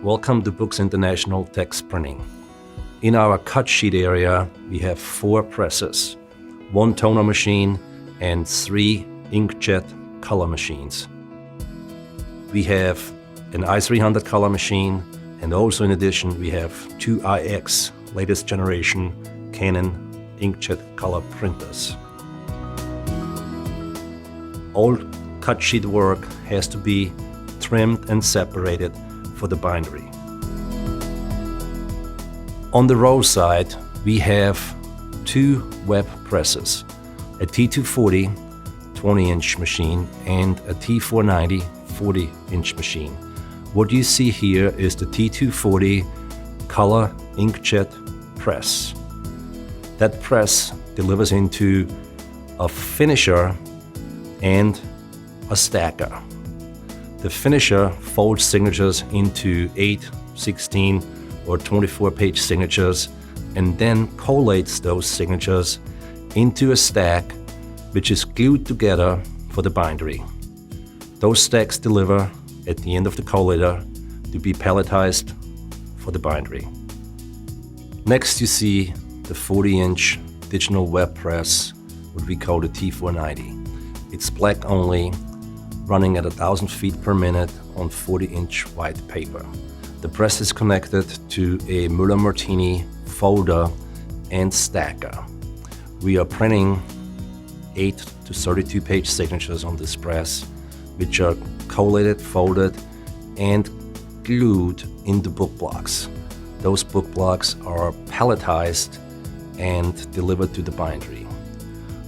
Welcome to Books International Text Printing. In our cut sheet area, we have 4 presses, 1 toner machine, and 3 inkjet color machines. We have an i300 color machine, and also in addition we have 2 iX, latest generation Canon inkjet color printers. All cut sheet work has to be trimmed and separated for the bindery. On the roll side, we have 2 web presses, a T240 20-inch machine and a T490 40-inch machine. What you see here is the T240 color inkjet press. That press delivers into a finisher and a stacker. The finisher folds signatures into 8, 16, or 24-page signatures and then collates those signatures into a stack which is glued together for the bindery. Those stacks deliver at the end of the collator to be palletized for the bindery. Next you see the 40-inch digital web press, what we call the T490. It's black only, running at 1,000 feet per minute on 40-inch white paper. The press is connected to a Müller-Martini folder and stacker. We are printing 8 to 32-page signatures on this press, which are collated, folded, and glued into book blocks. Those book blocks are palletized and delivered to the bindery.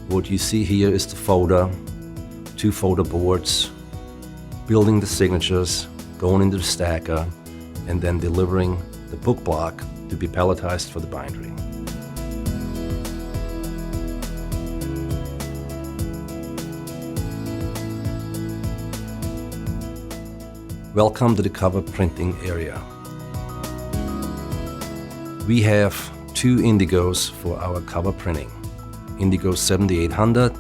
What you see here is the folder, 2 folder boards, building the signatures, going into the stacker, and then delivering the book block to be palletized for the bindery. Welcome to the cover printing area. We have 2 Indigos for our cover printing, Indigo 7800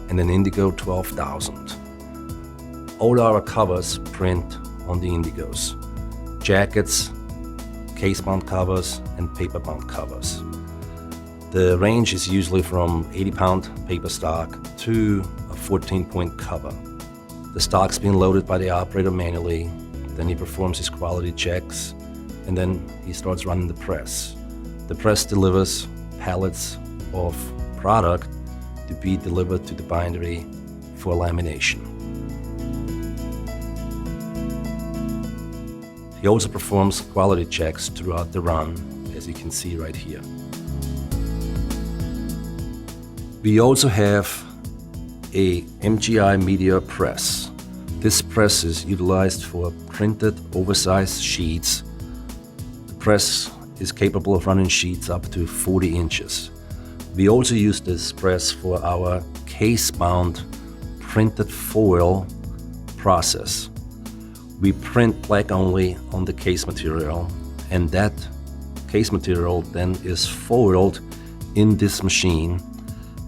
and an Indigo 12,000. All our covers print on the Indigos: jackets, case-bound covers, and paper-bound covers. The range is usually from 80-pound paper stock to a 14-point cover. The stock's being loaded by the operator manually, then he performs his quality checks, and then he starts running the press. The press delivers pallets of product to be delivered to the bindery for lamination. He also performs quality checks throughout the run, as you can see right here. We also have a MGI Media press. This press is utilized for printed oversized sheets. The press is capable of running sheets up to 40 inches. We also use this press for our case-bound printed foil process. We print black only on the case material, and that case material then is foiled in this machine.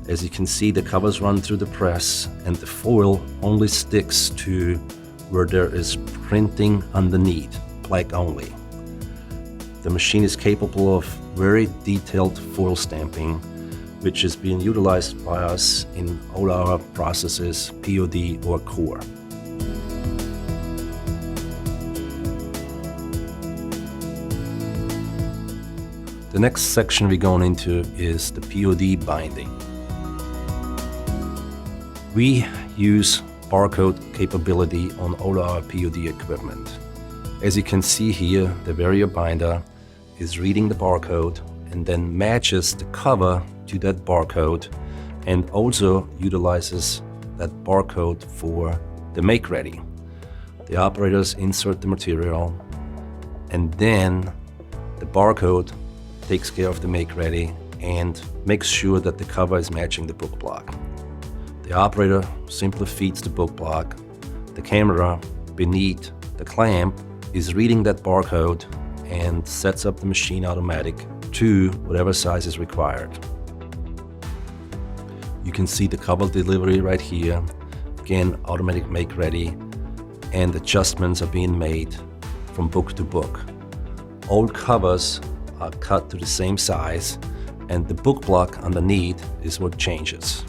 As you can see, the covers run through the press and the foil only sticks to where there is printing underneath, black only. The machine is capable of very detailed foil stamping, which is being utilized by us in all our processes, POD or core. The next section we're going into is the POD binding. We use barcode capability on all our POD equipment. As you can see here, the Vario binder is reading the barcode and then matches the cover to that barcode and also utilizes that barcode for the make ready. The operators insert the material and then the barcode takes care of the make ready and makes sure that the cover is matching the book block. The operator simply feeds the book block. The camera beneath the clamp is reading that barcode and sets up the machine automatic to whatever size is required. You can see the cover delivery right here. Again, automatic make ready, and adjustments are being made from book to book. All covers are cut to the same size, and the book block underneath is what changes.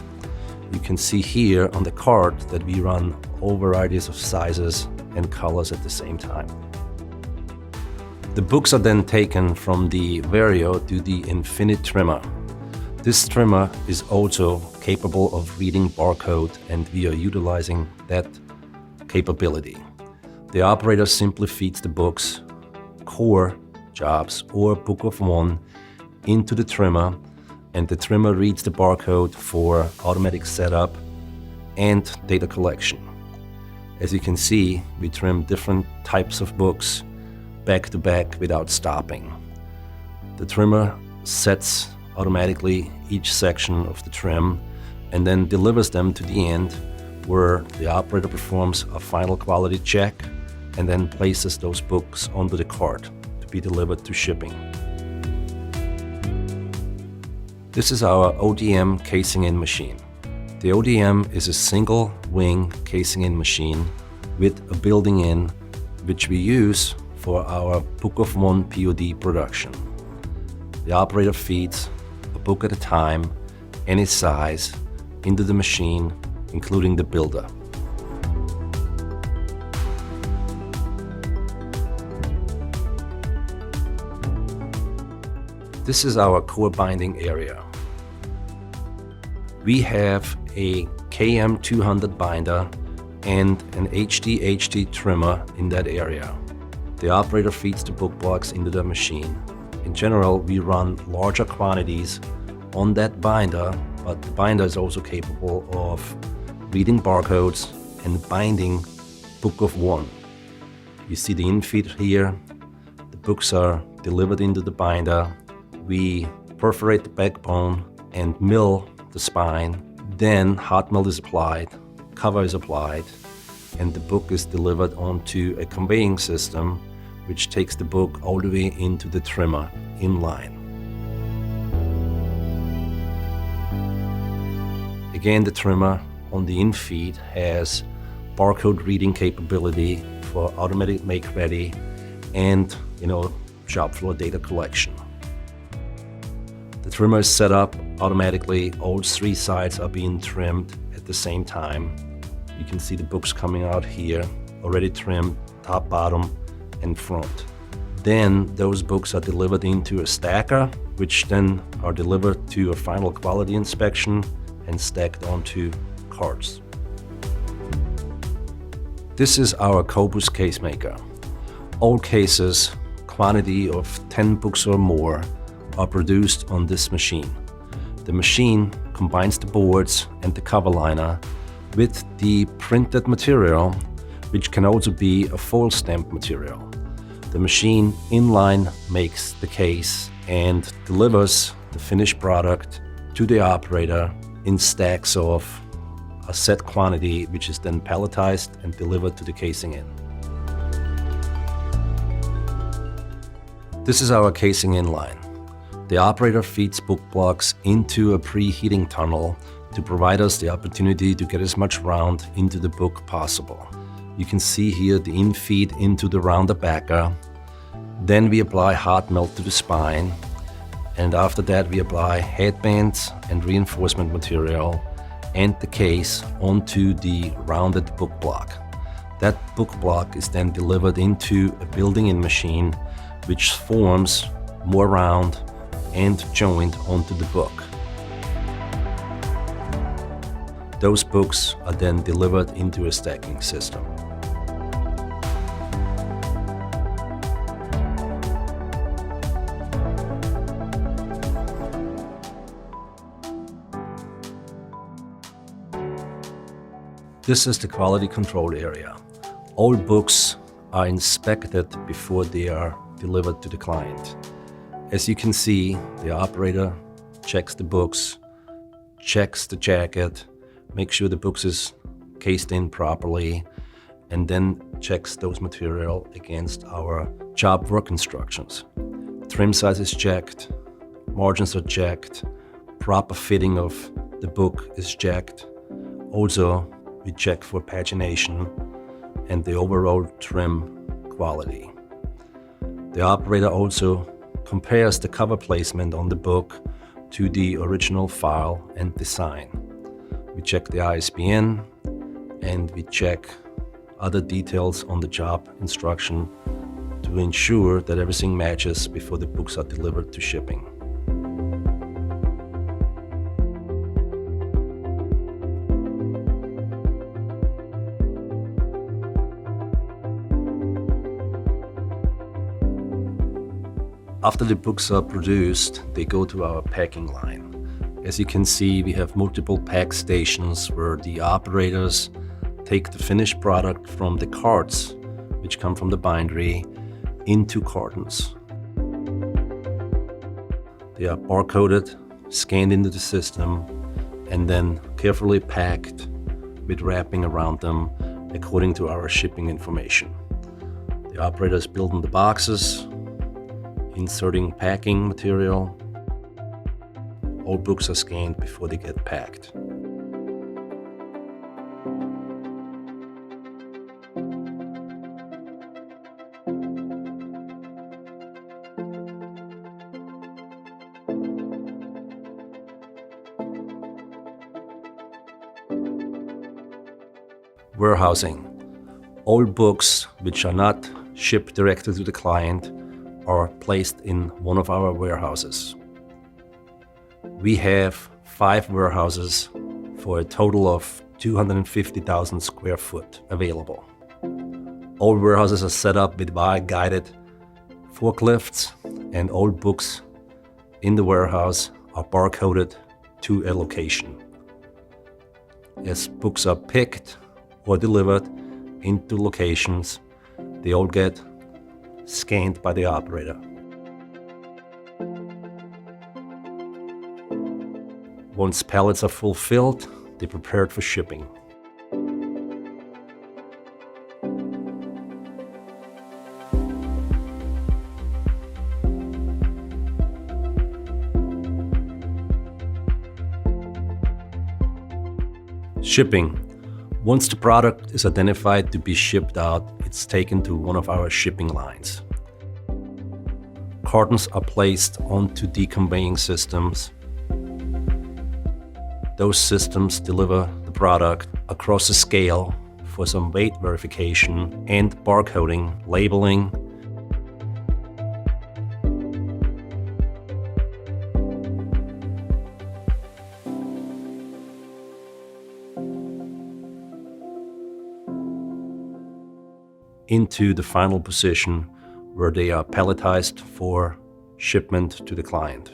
You can see here on the card that we run all varieties of sizes and colors at the same time. The books are then taken from the Vario to the Infinite trimmer. This trimmer is also capable of reading barcode, and we are utilizing that capability. The operator simply feeds the books, core jobs or book of one into the trimmer, and the trimmer reads the barcode for automatic setup and data collection. As you can see, we trim different types of books back to back without stopping. The trimmer sets automatically each section of the trim and then delivers them to the end, where the operator performs a final quality check and then places those books onto the cart to be delivered to shipping. This is our ODM casing-in machine. The ODM is a single wing casing-in machine with a building-in, which we use for our book of one POD production. The operator feeds a book at a time, any size, into the machine, including the builder. This is our core binding area. We have a KM200 binder and an HT trimmer in that area. The operator feeds the book blocks into the machine. In general, we run larger quantities on that binder, but the binder is also capable of reading barcodes and binding book of one. You see the infeed here. The books are delivered into the binder. We perforate the backbone and mill the spine. Then hot melt is applied, cover is applied, and the book is delivered onto a conveying system which takes the book all the way into the trimmer in line. Again, the trimmer on the infeed has barcode reading capability for automatic make ready and shop floor data collection. The trimmer is set up automatically. All three sides are being trimmed at the same time. You can see the books coming out here, already trimmed, top, bottom, and front. Then those books are delivered into a stacker, which then are delivered to a final quality inspection and stacked onto carts. This is our Cobus case maker. All cases, quantity of 10 books or more, are produced on this machine. The machine combines the boards and the cover liner with the printed material, which can also be a foil stamp material. The machine inline makes the case and delivers the finished product to the operator in stacks of a set quantity, which is then palletized and delivered to the casing-in. This is our casing-in line. The operator feeds book blocks into a preheating tunnel to provide us the opportunity to get as much round into the book possible. You can see here the infeed into the rounder backer. Then we apply hot melt to the spine, and after that we apply headbands and reinforcement material and the case onto the rounded book block. That book block is then delivered into a building-in machine, which forms more round and joint onto the book. Those books are then delivered into a stacking system. This is the quality control area. All books are inspected before they are delivered to the client. As you can see, the operator checks the books, checks the jacket, makes sure the books is cased in properly, and then checks those material against our job work instructions. Trim size is checked, margins are checked, proper fitting of the book is checked. Also, we check for pagination and the overall trim quality. The operator also compares the cover placement on the book to the original file and design. We check the ISBN and we check other details on the job instruction to ensure that everything matches before the books are delivered to shipping. After the books are produced, they go to our packing line. As you can see, we have multiple pack stations where the operators take the finished product from the carts, which come from the bindery, into cartons. They are barcoded, scanned into the system, and then carefully packed with wrapping around them according to our shipping information. The operator is building the boxes, inserting packing material. All books are scanned before they get packed. Warehousing. All books which are not shipped directly to the client are placed in one of our warehouses. We have 5 warehouses for a total of 250,000 square foot available. All warehouses are set up with wire-guided forklifts, and all books in the warehouse are barcoded to a location. As books are picked or delivered into locations, they all get scanned by the operator. Once pallets are fulfilled, they're prepared for shipping. Shipping. Once the product is identified to be shipped out, it's taken to one of our shipping lines. Cartons are placed onto deconveying systems. Those systems deliver the product across a scale for some weight verification and barcoding, labeling. Into the final position where they are palletized for shipment to the client.